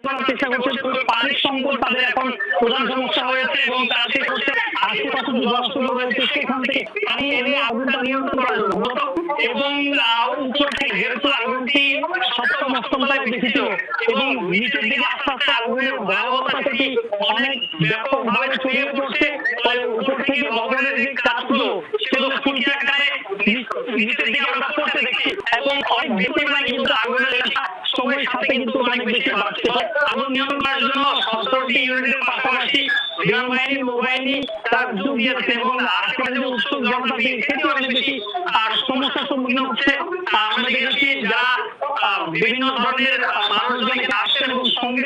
করার চেষ্টা করছে। পানির সংকট তাদের এখন প্রধান সমস্যা হয়েছে এবং তারা চেষ্টা করছে আশেপাশে যে জলাশয় রয়েছে সেখান থেকে পানি এনে আগুনটা নিয়ন্ত্রণ করার জন্য। এবং উপর থেকে যেহেতু আগুনটি সপ্তম অষ্টম তলায় বেশি ছিল এবং নিচের দিকে আস্তে আস্তে আগুনের ভয়াবহতা সেটি অনেক ব্যাপকভাবে ছড়িয়ে পড়ছে, ফলে উপর থেকে ভবনের যে কাজগুলো সেগুলো ফুলকি আকারে নিচের দিকে আমরা পড়তে দেখছি এবং অনেক বেশি পরিমাণে কিন্তু আগুনের সময়ের সাথে কিন্তু অনেক বেশি বাড়ছে। আগুন নিয়ন্ত্রণ করার জন্য 17টি ইউনিটের পাশাপাশি বিমান বাহিনী, নৌবাহিনী তার যোগ দিয়েছে এবং আশেপাশে যে উৎসুক জনতা সেটি অনেক বেশি সমস্যার সম্মুখীন হচ্ছে। আমরা দেখেছি যারা বিভিন্ন ধরনের মানুষজনকে আসছেন এবং সঙ্গে